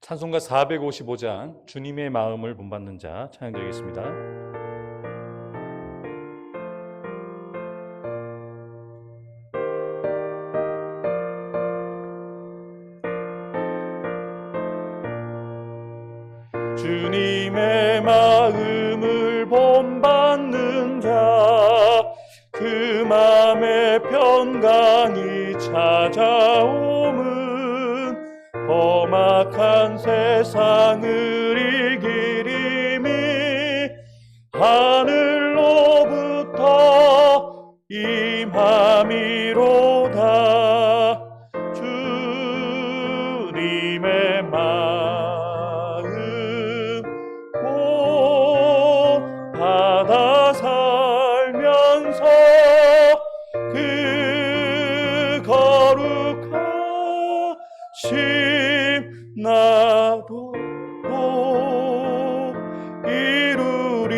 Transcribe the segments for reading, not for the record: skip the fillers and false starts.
찬송가 455장 주님의 마음을 본받는 자 찬양드리겠습니다. 주님의 마음을 본받는 자, 그 맘에 평강이 찾아옴은 험악한 세상을 이기림이 하늘로부터 임함이로다. 주님의 마음 본받아 살면서 그 거룩하심 나도 이루리.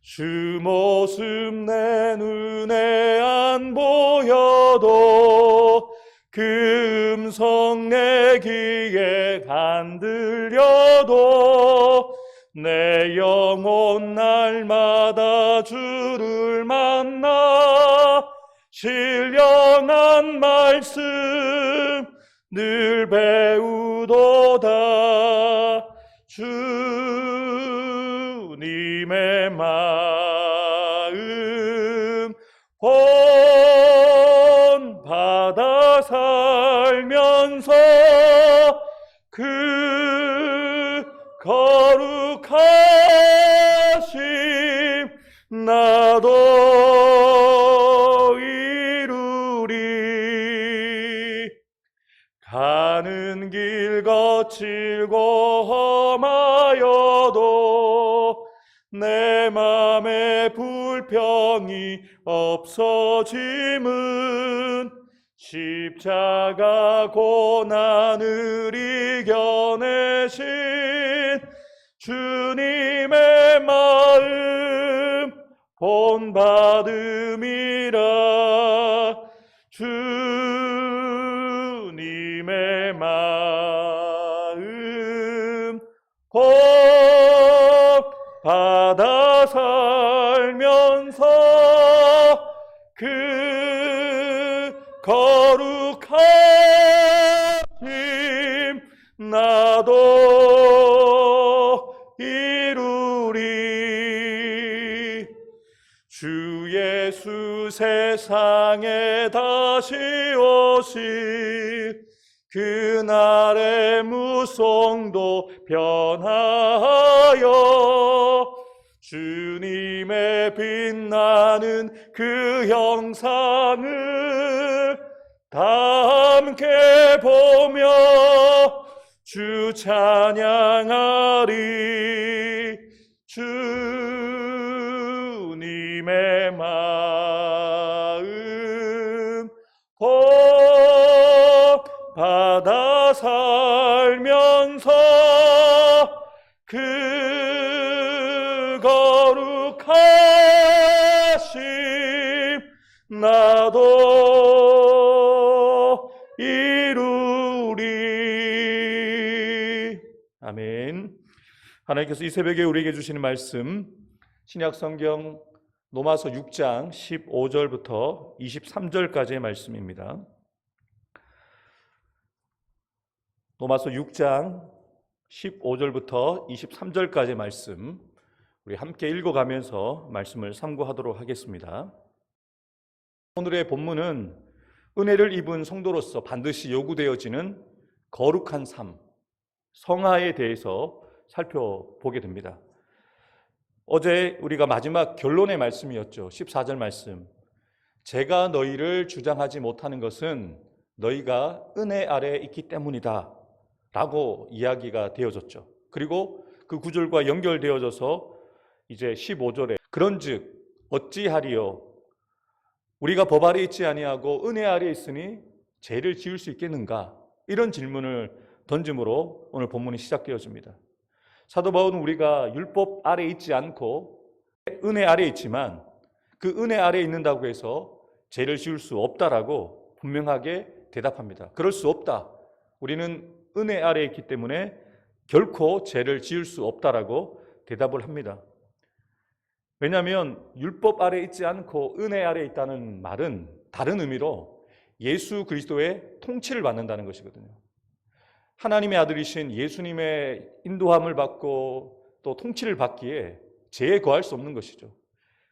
주 모습 내 눈에 안 보여도 그 음성 내 귀에 안 들려도 내 영혼 날마다 주를 만나 신령한 말씀 늘 배우도다. 주님의 마음 본받아 살면서 그 거룩하심 나도 이루리. 가는 길 거칠고 험하여도 내 맘에 불평이 없어짐은 십자가 고난을 이겨내신 주님의 마음 본받음이라. 주님의 마음 본받아 살면서 그 거룩하심 나도 이루리. 주 예수 세상에 다시 오실 그날의 무송도 변하여 주님의 빛나는 그 형상을 다 함께 보며 주 찬양하리. 주님의 마음 본받아 살면서 그 거룩하심 나도 이루리. 아멘. 하나님께서 이 새벽에 우리에게 주시는 말씀, 신약 성경 로마서 6장 15절부터 23절까지의 말씀입니다. 로마서 6장 15절부터 23절까지의 말씀, 우리 함께 읽어가면서 말씀을 상고하도록 하겠습니다. 오늘의 본문은 은혜를 입은 성도로서 반드시 요구되어지는 거룩한 삶, 성화에 대해서 살펴보게 됩니다. 어제 우리가 마지막 결론의 말씀이었죠. 14절 말씀. 제가 너희를 주장하지 못하는 것은 너희가 은혜 아래에 있기 때문이다 라고 이야기가 되어졌죠. 그리고 그 구절과 연결되어져서 이제 15절에 그런즉 어찌하리요 우리가 법 아래 있지 아니하고 은혜 아래 있으니 죄를 지을 수 있겠는가, 이런 질문을 던짐으로 오늘 본문이 시작되어집니다. 사도 바울은 우리가 율법 아래 있지 않고 은혜 아래 있지만 그 은혜 아래 있는다고 해서 죄를 지을 수 없다라고 분명하게 대답합니다. 그럴 수 없다. 우리는 은혜 아래에 있기 때문에 결코 죄를 지을 수 없다라고 대답을 합니다. 왜냐하면 율법 아래에 있지 않고 은혜 아래에 있다는 말은 다른 의미로 예수 그리스도의 통치를 받는다는 것이거든요. 하나님의 아들이신 예수님의 인도함을 받고 또 통치를 받기에 죄에 거할 수 없는 것이죠.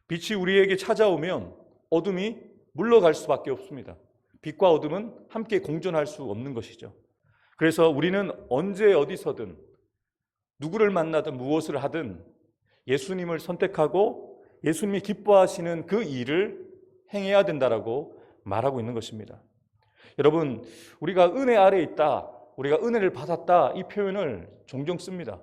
빛이 우리에게 찾아오면 어둠이 물러갈 수밖에 없습니다. 빛과 어둠은 함께 공존할 수 없는 것이죠. 그래서 우리는 언제 어디서든 누구를 만나든 무엇을 하든 예수님을 선택하고 예수님이 기뻐하시는 그 일을 행해야 된다라고 말하고 있는 것입니다. 여러분, 우리가 은혜 아래에 있다, 우리가 은혜를 받았다, 이 표현을 종종 씁니다.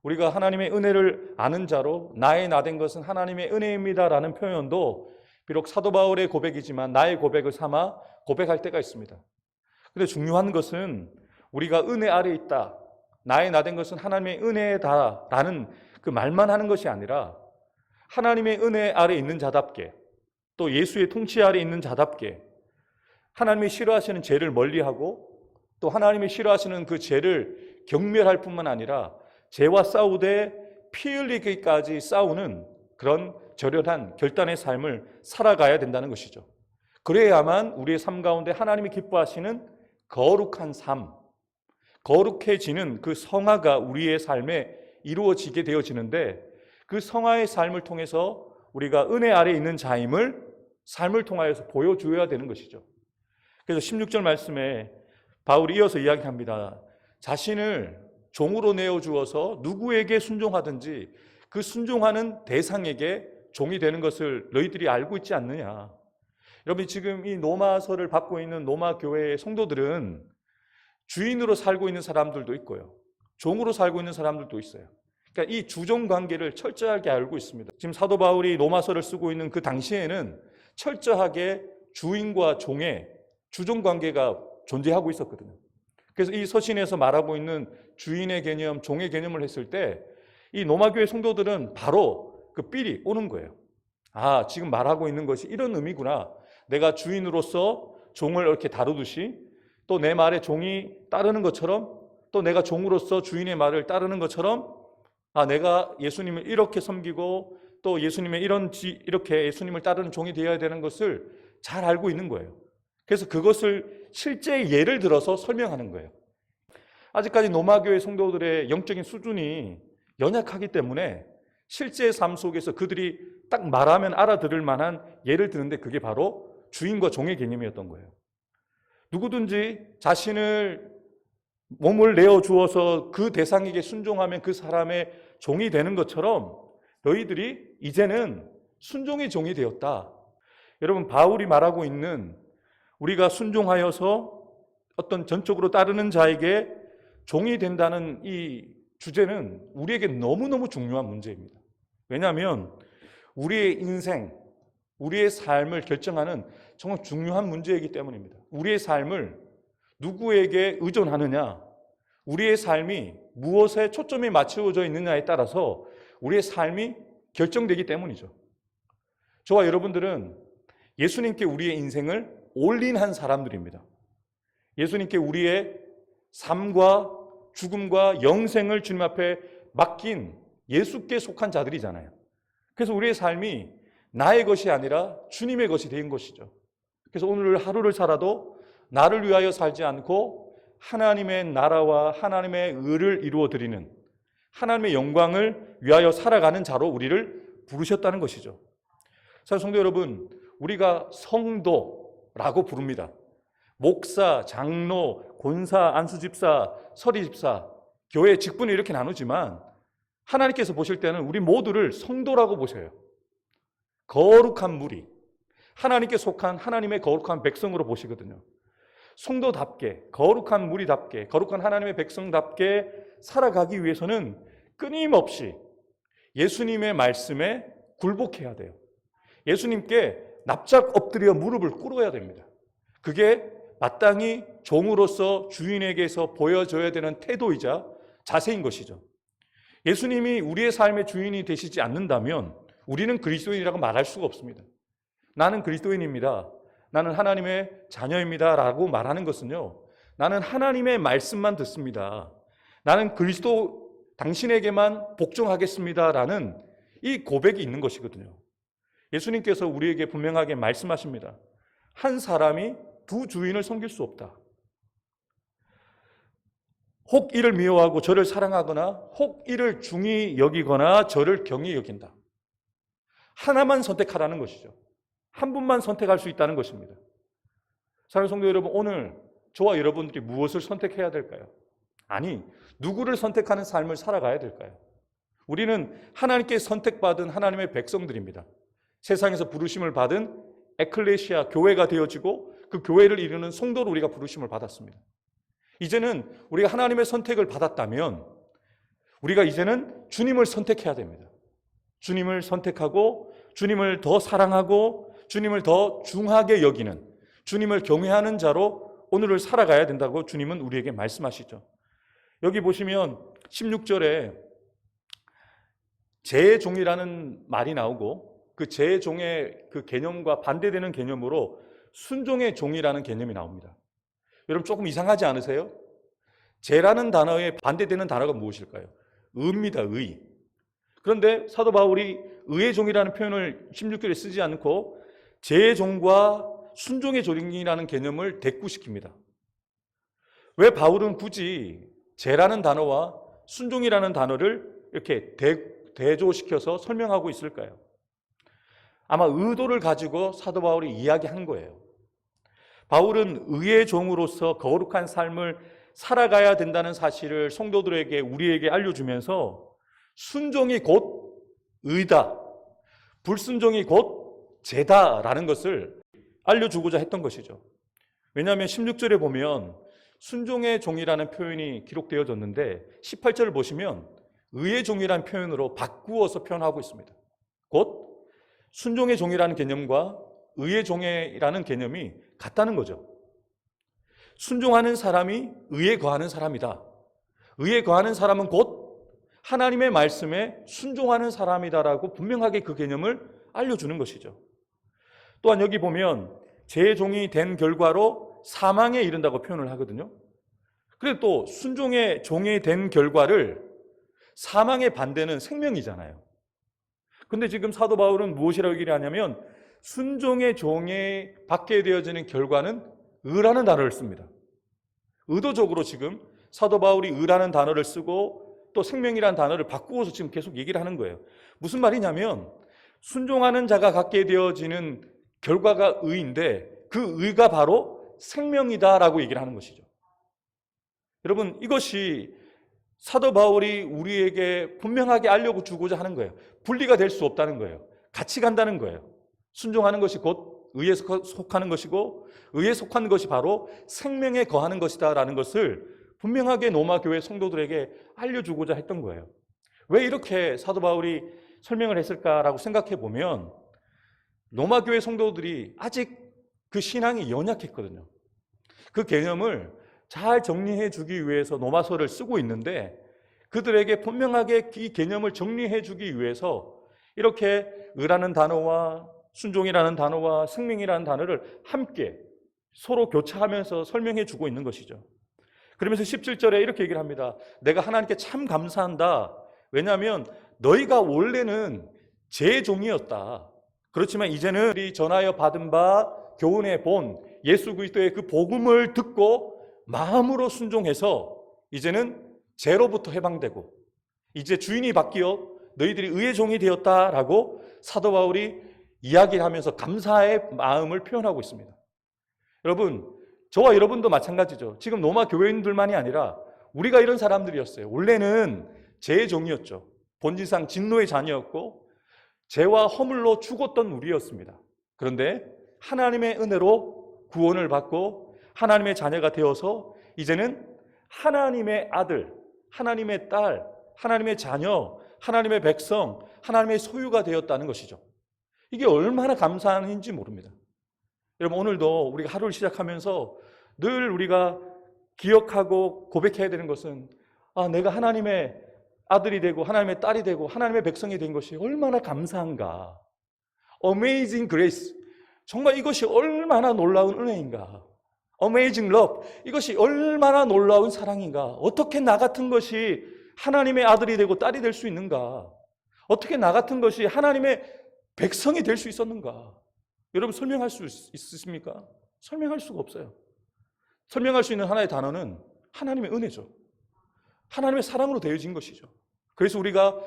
우리가 하나님의 은혜를 아는 자로 나의 나 된 것은 하나님의 은혜입니다라는 표현도 비록 사도 바울의 고백이지만 나의 고백을 삼아 고백할 때가 있습니다. 그런데 중요한 것은 우리가 은혜 아래에 있다, 나의 나 된 것은 하나님의 은혜다라는 그 말만 하는 것이 아니라 하나님의 은혜 아래에 있는 자답게 또 예수의 통치 아래에 있는 자답게 하나님이 싫어하시는 죄를 멀리하고 또 하나님이 싫어하시는 그 죄를 경멸할 뿐만 아니라 죄와 싸우되 피 흘리기까지 싸우는 그런 절연한 결단의 삶을 살아가야 된다는 것이죠. 그래야만 우리의 삶 가운데 하나님이 기뻐하시는 거룩한 삶, 거룩해지는 그 성화가 우리의 삶에 이루어지게 되어지는데 그 성화의 삶을 통해서 우리가 은혜 아래에 있는 자임을 삶을 통하여서 보여줘야 되는 것이죠. 그래서 16절 말씀에 바울이 이어서 이야기합니다. 자신을 종으로 내어주어서 누구에게 순종하든지 그 순종하는 대상에게 종이 되는 것을 너희들이 알고 있지 않느냐. 여러분, 지금 이 로마서를 받고 있는 로마 교회의 성도들은 주인으로 살고 있는 사람들도 있고요, 종으로 살고 있는 사람들도 있어요. 그러니까 이 주종 관계를 철저하게 알고 있습니다. 지금 사도 바울이 로마서를 쓰고 있는 그 당시에는 철저하게 주인과 종의 주종 관계가 존재하고 있었거든요. 그래서 이 서신에서 말하고 있는 주인의 개념, 종의 개념을 했을 때 이 로마교회 성도들은 바로 그 삘이 오는 거예요. 아, 지금 말하고 있는 것이 이런 의미구나. 내가 주인으로서 종을 이렇게 다루듯이 또 내 말에 종이 따르는 것처럼 또 내가 종으로서 주인의 말을 따르는 것처럼 아, 내가 예수님을 이렇게 섬기고 또 예수님의 이렇게 예수님을 따르는 종이 되어야 되는 것을 잘 알고 있는 거예요. 그래서 그것을 실제 예를 들어서 설명하는 거예요. 아직까지 로마교회 성도들의 영적인 수준이 연약하기 때문에 실제 삶 속에서 그들이 딱 말하면 알아들을 만한 예를 드는데 그게 바로 주인과 종의 개념이었던 거예요. 누구든지 자신을 몸을 내어주어서 그 대상에게 순종하면 그 사람의 종이 되는 것처럼 너희들이 이제는 순종의 종이 되었다. 여러분, 바울이 말하고 있는 우리가 순종하여서 어떤 전적으로 따르는 자에게 종이 된다는 이 주제는 우리에게 너무너무 중요한 문제입니다. 왜냐하면 우리의 인생, 우리의 삶을 결정하는 정말 중요한 문제이기 때문입니다. 우리의 삶을 누구에게 의존하느냐, 우리의 삶이 무엇에 초점이 맞추어져 있느냐에 따라서 우리의 삶이 결정되기 때문이죠. 저와 여러분들은 예수님께 우리의 인생을 올인한 사람들입니다. 예수님께 우리의 삶과 죽음과 영생을 주님 앞에 맡긴 예수께 속한 자들이잖아요. 그래서 우리의 삶이 나의 것이 아니라 주님의 것이 된 것이죠. 그래서 오늘 하루를 살아도 나를 위하여 살지 않고 하나님의 나라와 하나님의 의를 이루어 드리는 하나님의 영광을 위하여 살아가는 자로 우리를 부르셨다는 것이죠. 사실 성도 여러분, 우리가 성도라고 부릅니다. 목사, 장로, 권사, 안수집사, 서리집사, 교회 직분을 이렇게 나누지만 하나님께서 보실 때는 우리 모두를 성도라고 보셔요. 거룩한 무리, 하나님께 속한 하나님의 거룩한 백성으로 보시거든요. 성도답게, 거룩한 무리답게, 거룩한 하나님의 백성답게 살아가기 위해서는 끊임없이 예수님의 말씀에 굴복해야 돼요. 예수님께 납작 엎드려 무릎을 꿇어야 됩니다. 그게 마땅히 종으로서 주인에게서 보여줘야 되는 태도이자 자세인 것이죠. 예수님이 우리의 삶의 주인이 되시지 않는다면 우리는 그리스도인이라고 말할 수가 없습니다. 나는 그리스도인입니다, 나는 하나님의 자녀입니다 라고 말하는 것은요, 나는 하나님의 말씀만 듣습니다. 나는 그리스도 당신에게만 복종하겠습니다라는 이 고백이 있는 것이거든요. 예수님께서 우리에게 분명하게 말씀하십니다. 한 사람이 두 주인을 섬길 수 없다. 혹 이를 미워하고 저를 사랑하거나 혹 이를 중히 여기거나 저를 경히 여긴다. 하나만 선택하라는 것이죠. 한 분만 선택할 수 있다는 것입니다. 사랑하는 성도 여러분, 오늘 저와 여러분들이 무엇을 선택해야 될까요? 아니, 누구를 선택하는 삶을 살아가야 될까요? 우리는 하나님께 선택받은 하나님의 백성들입니다. 세상에서 부르심을 받은 에클레시아, 교회가 되어지고 그 교회를 이루는 성도로 우리가 부르심을 받았습니다. 이제는 우리가 하나님의 선택을 받았다면 우리가 이제는 주님을 선택해야 됩니다. 주님을 선택하고 주님을 더 사랑하고 주님을 더 중하게 여기는, 주님을 경외하는 자로 오늘을 살아가야 된다고 주님은 우리에게 말씀하시죠. 여기 보시면 16절에 제종이라는 말이 나오고 그 제종의 그 개념과 반대되는 개념으로 순종의 종이라는 개념이 나옵니다. 여러분 조금 이상하지 않으세요? 제라는 단어에 반대되는 단어가 무엇일까요? 의입니다. 의. 그런데 사도 바울이 의의 종이라는 표현을 16절에 쓰지 않고 제의 종과 순종의 종이라는 개념을 대꾸시킵니다. 왜 바울은 굳이 제라는 단어와 순종이라는 단어를 이렇게 대조시켜서 설명하고 있을까요? 아마 의도를 가지고 사도 바울이 이야기한 거예요. 바울은 의의 종으로서 거룩한 삶을 살아가야 된다는 사실을 성도들에게, 우리에게 알려주면서 순종이 곧 의다, 불순종이 곧 죄다라는 것을 알려주고자 했던 것이죠. 왜냐하면 16절에 보면 순종의 종이라는 표현이 기록되어졌는데 18절을 보시면 의의 종이라는 표현으로 바꾸어서 표현하고 있습니다. 곧 순종의 종이라는 개념과 의의 종이라는 개념이 같다는 거죠. 순종하는 사람이 의에 거하는 사람이다. 의에 거하는 사람은 곧 하나님의 말씀에 순종하는 사람이다라고 분명하게 그 개념을 알려주는 것이죠. 또한 여기 보면 제 종이 된 결과로 사망에 이른다고 표현을 하거든요. 그런데 또 순종의 종이 된 결과를, 사망의 반대는 생명이잖아요. 근데 지금 사도 바울은 무엇이라고 얘기를 하냐면 순종의 종에 받게 되어지는 결과는 의라는 단어를 씁니다. 의도적으로 지금 사도 바울이 의라는 단어를 쓰고 또 생명이라는 단어를 바꾸어서 지금 계속 얘기를 하는 거예요. 무슨 말이냐면 순종하는 자가 갖게 되어지는 결과가 의인데 그 의가 바로 생명이다라고 얘기를 하는 것이죠. 여러분, 이것이 사도 바울이 우리에게 분명하게 알려주고자 하는 거예요. 분리가 될 수 없다는 거예요. 같이 간다는 거예요. 순종하는 것이 곧 의에 속하는 것이고 의에 속한 것이 바로 생명에 거하는 것이다라는 것을 분명하게 로마 교회 성도들에게 알려주고자 했던 거예요. 왜 이렇게 사도 바울이 설명을 했을까라고 생각해 보면 로마 교회 성도들이 아직 그 신앙이 연약했거든요. 그 개념을 잘 정리해 주기 위해서 로마서를 쓰고 있는데 그들에게 분명하게 이 개념을 정리해 주기 위해서 이렇게 의라는 단어와 순종이라는 단어와 생명이라는 단어를 함께 서로 교차하면서 설명해 주고 있는 것이죠. 그러면서 17절에 이렇게 얘기를 합니다. 내가 하나님께 참 감사한다. 왜냐하면 너희가 원래는 제 종이었다. 그렇지만 이제는 우리 전하여 받은 바 교훈의 본 예수 그리스도의 그 복음을 듣고 마음으로 순종해서 이제는 죄로부터 해방되고 이제 주인이 바뀌어 너희들이 의의 종이 되었다라고 사도 바울이 이야기를 하면서 감사의 마음을 표현하고 있습니다. 여러분, 저와 여러분도 마찬가지죠. 지금 로마 교회인들만이 아니라 우리가 이런 사람들이었어요. 원래는 죄의 종이었죠. 본질상 진노의 자녀였고 죄와 허물로 죽었던 우리였습니다. 그런데 하나님의 은혜로 구원을 받고 하나님의 자녀가 되어서 이제는 하나님의 아들, 하나님의 딸, 하나님의 자녀, 하나님의 백성, 하나님의 소유가 되었다는 것이죠. 이게 얼마나 감사한 일인지 모릅니다. 여러분, 오늘도 우리가 하루를 시작하면서 늘 우리가 기억하고 고백해야 되는 것은 내가 하나님의 아들이 되고 하나님의 딸이 되고 하나님의 백성이 된 것이 얼마나 감사한가. Amazing grace. 정말 이것이 얼마나 놀라운 은혜인가. Amazing love. 이것이 얼마나 놀라운 사랑인가. 어떻게 나 같은 것이 하나님의 아들이 되고 딸이 될 수 있는가. 어떻게 나 같은 것이 하나님의 백성이 될 수 있었는가. 여러분 설명할 수 있으십니까? 설명할 수가 없어요. 설명할 수 있는 하나의 단어는 하나님의 은혜죠. 하나님의 사랑으로 되어진 것이죠. 그래서 우리가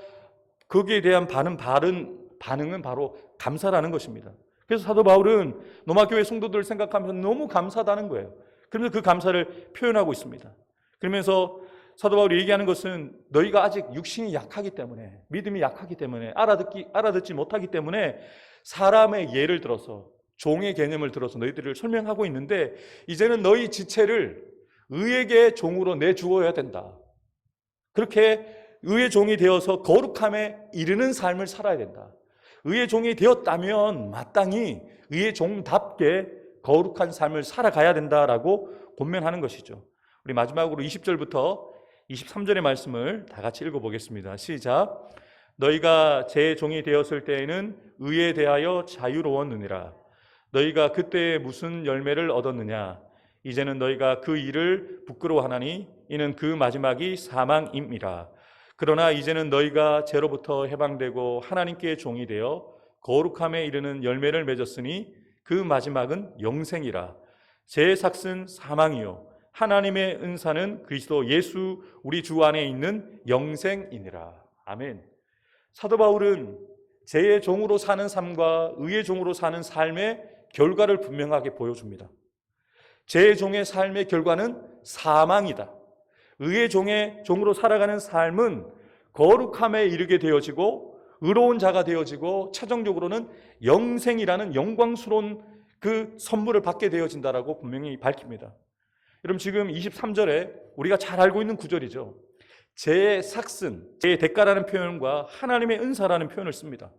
거기에 대한 반응은 바로 감사라는 것입니다. 그래서 사도 바울은 로마 교회 성도들을 생각하면서 너무 감사하다는 거예요. 그러면서 그 감사를 표현하고 있습니다. 그러면서 사도 바울이 얘기하는 것은 너희가 아직 육신이 약하기 때문에, 믿음이 약하기 때문에, 알아듣지 못하기 때문에 사람의 예를 들어서, 종의 개념을 들어서 너희들을 설명하고 있는데, 이제는 너희 지체를 의에게 종으로 내주어야 된다. 그렇게 의의 종이 되어서 거룩함에 이르는 삶을 살아야 된다. 의의 종이 되었다면 마땅히 의의 종답게 거룩한 삶을 살아가야 된다라고 권면하는 것이죠. 우리 마지막으로 20절부터 23절의 말씀을 다 같이 읽어보겠습니다. 시작. 너희가 제 종이 되었을 때에는 의에 대하여 자유로웠느니라. 너희가 그때 무슨 열매를 얻었느냐. 이제는 너희가 그 일을 부끄러워하나니 이는 그 마지막이 사망임이라. 그러나 이제는 너희가 죄로부터 해방되고 하나님께 종이 되어 거룩함에 이르는 열매를 맺었으니 그 마지막은 영생이라. 죄의 삭은 사망이요 하나님의 은사는 그리스도 예수 우리 주 안에 있는 영생이니라. 아멘. 사도 바울은 죄의 종으로 사는 삶과 의의 종으로 사는 삶의 결과를 분명하게 보여줍니다. 죄의 종의 삶의 결과는 사망이다. 의의 종으로 살아가는 삶은 거룩함에 이르게 되어지고 의로운 자가 되어지고 최종적으로는 영생이라는 영광스러운 그 선물을 받게 되어진다라고 분명히 밝힙니다. 여러분 지금 23절에 우리가 잘 알고 있는 구절이죠. 죄의 삭슨, 죄의 대가라는 표현과 하나님의 은사라는 표현을 씁니다.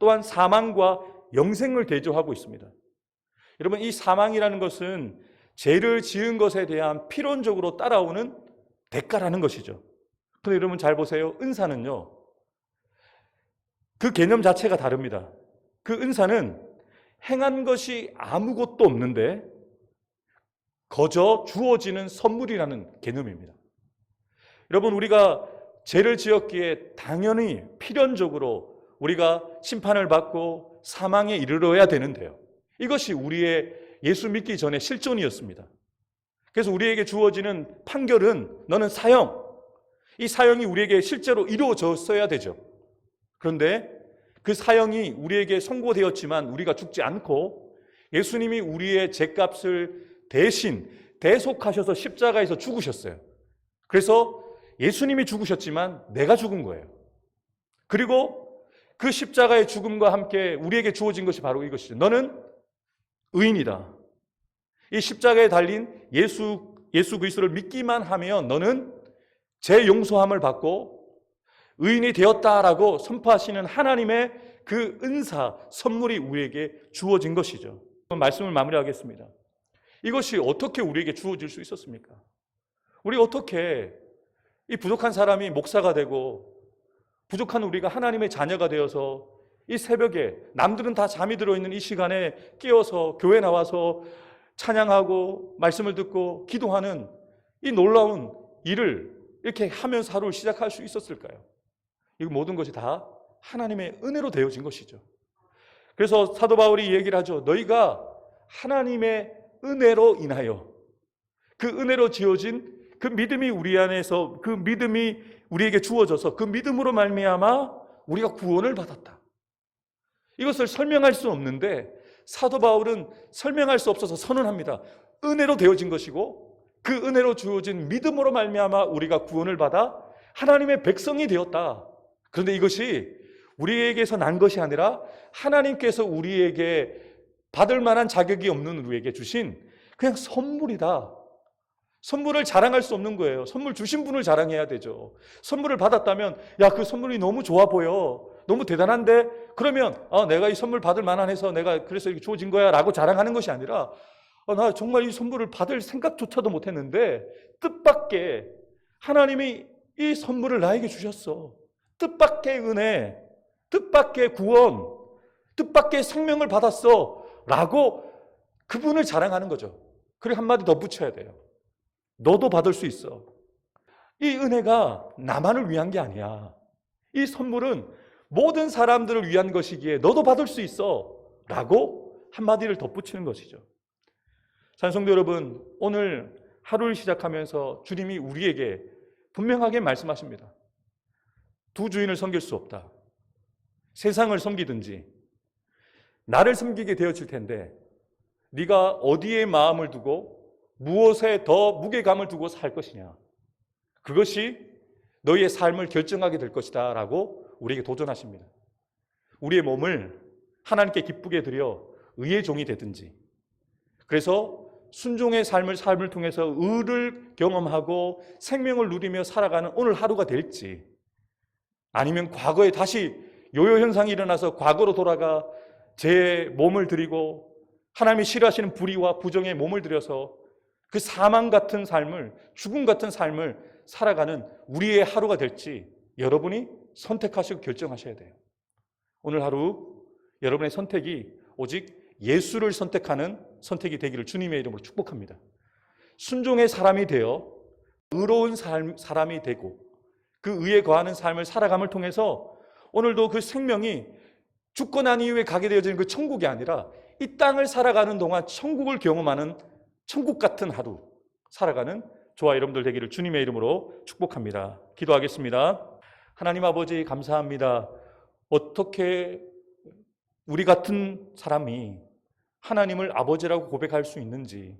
또한 사망과 영생을 대조하고 있습니다. 여러분 이 사망이라는 것은 죄를 지은 것에 대한 필연적으로 따라오는 대가라는 것이죠. 그런데 여러분 잘 보세요. 은사는요. 그 개념 자체가 다릅니다. 그 은사는 행한 것이 아무것도 없는데 거저 주어지는 선물이라는 개념입니다. 여러분 우리가 죄를 지었기에 당연히 필연적으로 우리가 심판을 받고 사망에 이르러야 되는데요. 이것이 우리의 예수 믿기 전에 실존이었습니다. 그래서 우리에게 주어지는 판결은 너는 사형. 이 사형이 우리에게 실제로 이루어졌어야 되죠. 그런데 그 사형이 우리에게 선고되었지만 우리가 죽지 않고 예수님이 우리의 죄값을 대신 대속하셔서 십자가에서 죽으셨어요. 그래서 예수님이 죽으셨지만 내가 죽은 거예요. 그리고 그 십자가의 죽음과 함께 우리에게 주어진 것이 바로 이것이죠. 너는 의인이다. 이 십자가에 달린 예수 그리스도를 믿기만 하면 너는 죄 용서함을 받고 의인이 되었다라고 선포하시는 하나님의 그 은사, 선물이 우리에게 주어진 것이죠. 말씀을 마무리하겠습니다. 이것이 어떻게 우리에게 주어질 수 있었습니까? 우리 어떻게 이 부족한 사람이 목사가 되고 부족한 우리가 하나님의 자녀가 되어서 이 새벽에 남들은 다 잠이 들어있는 이 시간에 깨어서 교회 나와서 찬양하고 말씀을 듣고 기도하는 이 놀라운 일을 이렇게 하면서 하루를 시작할 수 있었을까요? 이 모든 것이 다 하나님의 은혜로 되어진 것이죠. 그래서 사도 바울이 얘기를 하죠. 너희가 하나님의 은혜로 인하여 그 은혜로 지어진 그 믿음이 우리 안에서 그 믿음이 우리에게 주어져서 그 믿음으로 말미암아 우리가 구원을 받았다. 이것을 설명할 수 없는데 사도 바울은 설명할 수 없어서 선언합니다. 은혜로 되어진 것이고 그 은혜로 주어진 믿음으로 말미암아 우리가 구원을 받아 하나님의 백성이 되었다. 그런데 이것이 우리에게서 난 것이 아니라 하나님께서 우리에게 받을 만한 자격이 없는 우리에게 주신 그냥 선물이다. 선물을 자랑할 수 없는 거예요. 선물 주신 분을 자랑해야 되죠. 선물을 받았다면 야, 그 선물이 너무 좋아 보여. 너무 대단한데? 그러면 내가 이 선물 받을 만한해서 내가 그래서 이렇게 주어진 거야 라고 자랑하는 것이 아니라 나 정말 이 선물을 받을 생각조차도 못했는데 뜻밖의 하나님이 이 선물을 나에게 주셨어. 뜻밖의 은혜, 뜻밖의 구원, 뜻밖의 생명을 받았어 라고 그분을 자랑하는 거죠. 그리고 한마디 덧붙여야 돼요. 너도 받을 수 있어. 이 은혜가 나만을 위한 게 아니야. 이 선물은 모든 사람들을 위한 것이기에 너도 받을 수 있어 라고 한마디를 덧붙이는 것이죠. 찬송도 여러분, 오늘 하루를 시작하면서 주님이 우리에게 분명하게 말씀하십니다. 두 주인을 섬길 수 없다. 세상을 섬기든지 나를 섬기게 되어질 텐데 네가 어디에 마음을 두고 무엇에 더 무게감을 두고 살 것이냐, 그것이 너희의 삶을 결정하게 될 것이다 라고 우리에게 도전하십니다. 우리의 몸을 하나님께 기쁘게 드려 의의 종이 되든지, 그래서 순종의 삶을 통해서 의를 경험하고 생명을 누리며 살아가는 오늘 하루가 될지, 아니면 과거에 다시 요요 현상이 일어나서 과거로 돌아가 제 몸을 드리고 하나님이 싫어하시는 불의와 부정에 몸을 들여서 그 사망 같은 삶을, 죽음 같은 삶을 살아가는 우리의 하루가 될지 여러분이 선택하시고 결정하셔야 돼요. 오늘 하루 여러분의 선택이 오직 예수를 선택하는 선택이 되기를 주님의 이름으로 축복합니다. 순종의 사람이 되어 의로운 사람이 되고 그 의에 거하는 삶을 살아감을 통해서 오늘도 그 생명이 죽고 난 이후에 가게 되어지는 그 천국이 아니라 이 땅을 살아가는 동안 천국을 경험하는 천국 같은 하루 살아가는 저와 여러분들 되기를 주님의 이름으로 축복합니다. 기도하겠습니다. 하나님 아버지, 감사합니다. 어떻게 우리 같은 사람이 하나님을 아버지라고 고백할 수 있는지,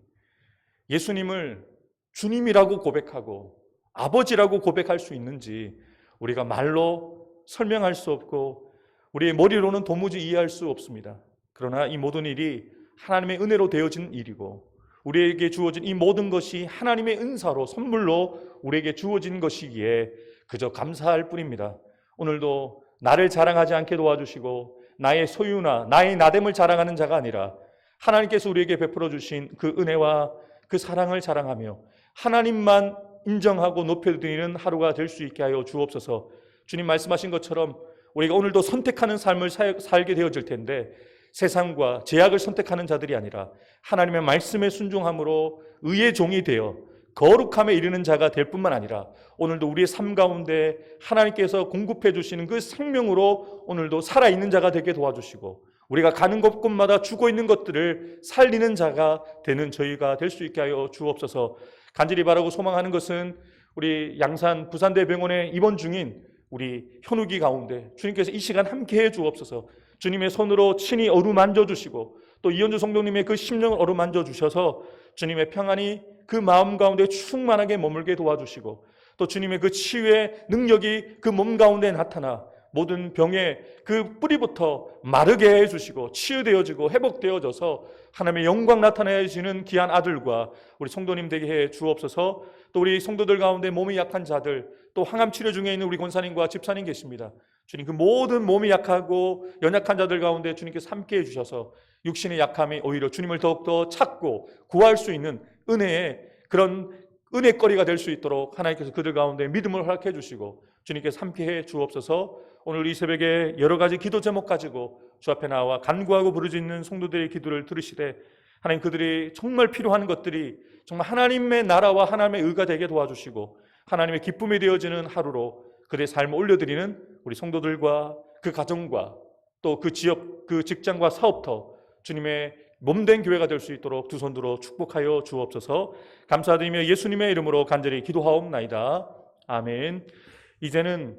예수님을 주님이라고 고백하고 아버지라고 고백할 수 있는지 우리가 말로 설명할 수 없고 우리의 머리로는 도무지 이해할 수 없습니다. 그러나 이 모든 일이 하나님의 은혜로 되어진 일이고 우리에게 주어진 이 모든 것이 하나님의 은사로, 선물로 우리에게 주어진 것이기에 그저 감사할 뿐입니다. 오늘도 나를 자랑하지 않게 도와주시고 나의 소유나 나의 나됨을 자랑하는 자가 아니라 하나님께서 우리에게 베풀어 주신 그 은혜와 그 사랑을 자랑하며 하나님만 인정하고 높여드리는 하루가 될 수 있게 하여 주옵소서. 주님 말씀하신 것처럼 우리가 오늘도 선택하는 삶을 살게 되어질 텐데 세상과 제약을 선택하는 자들이 아니라 하나님의 말씀에 순종함으로 의의 종이 되어 거룩함에 이르는 자가 될 뿐만 아니라 오늘도 우리의 삶 가운데 하나님께서 공급해 주시는 그 생명으로 오늘도 살아있는 자가 되게 도와주시고 우리가 가는 곳곳마다 죽어 있는 것들을 살리는 자가 되는 저희가 될 수 있게 하여 주옵소서. 간절히 바라고 소망하는 것은 우리 양산 부산대병원에 입원 중인 우리 현욱이 가운데 주님께서 이 시간 함께해 주옵소서. 주님의 손으로 친히 어루만져 주시고 또 이현주 성도님의 그 심령을 어루만져 주셔서 주님의 평안이 그 마음 가운데 충만하게 머물게 도와주시고 또 주님의 그 치유의 능력이 그 몸 가운데 나타나 모든 병의 그 뿌리부터 마르게 해주시고 치유되어지고 회복되어져서 하나님의 영광 나타내시는 귀한 아들과 우리 성도님 되게 해 주옵소서. 또 우리 성도들 가운데 몸이 약한 자들, 또 항암 치료 중에 있는 우리 권사님과 집사님 계십니다. 주님, 그 모든 몸이 약하고 연약한 자들 가운데 주님께서 함께 해주셔서 육신의 약함이 오히려 주님을 더욱더 찾고 구할 수 있는 은혜의 그런 은혜거리가 될 수 있도록 하나님께서 그들 가운데 믿음을 허락해 주시고 주님께서 함께해 주옵소서. 오늘 이 새벽에 여러 가지 기도 제목 가지고 주 앞에 나와 간구하고 부르짖는 성도들의 기도를 들으시되 하나님, 그들이 정말 필요한 것들이 정말 하나님의 나라와 하나님의 의가 되게 도와주시고 하나님의 기쁨이 되어지는 하루로 그들의 삶을 올려드리는 우리 성도들과 그 가정과 또 그 지역, 그 직장과 사업터 주님의 몸된 교회가 될 수 있도록 두 손 들어 축복하여 주옵소서. 감사드리며 예수님의 이름으로 간절히 기도하옵나이다. 아멘. 이제는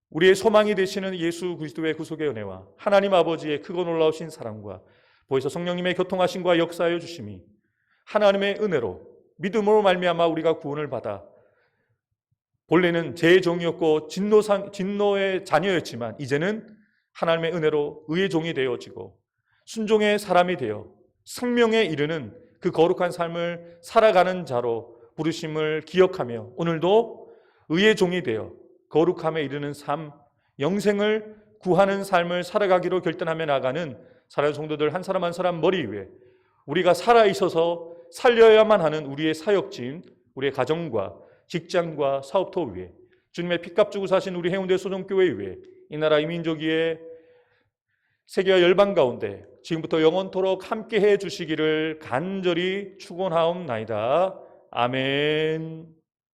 우리의 소망이 되시는 예수 그리스도의 구속의 은혜와 하나님 아버지의 크고 놀라우신 사랑과 보혜사 성령님의 교통하심과 역사하여 주심이 하나님의 은혜로 믿음으로 말미암아 우리가 구원을 받아 본래는 죄의 종이었고 진노의 자녀였지만 이제는 하나님의 은혜로 의의 종이 되어지고 순종의 사람이 되어 생명에 이르는 그 거룩한 삶을 살아가는 자로 부르심을 기억하며 오늘도 의의 종이 되어 거룩함에 이르는 삶, 영생을 구하는 삶을 살아가기로 결단하며 나가는 사랑하는 성도들 한 사람 한 사람 머리 위에 우리가 살아있어서 살려야만 하는 우리의 사역지인 우리의 가정과 직장과 사업터 위에 주님의 피값 주고 사신 우리 해운대 소정교회 위에 이 나라 이 민족 위에 세계와 열방 가운데 지금부터 영원토록 함께해 주시기를 간절히 축원하옵나이다. 아멘.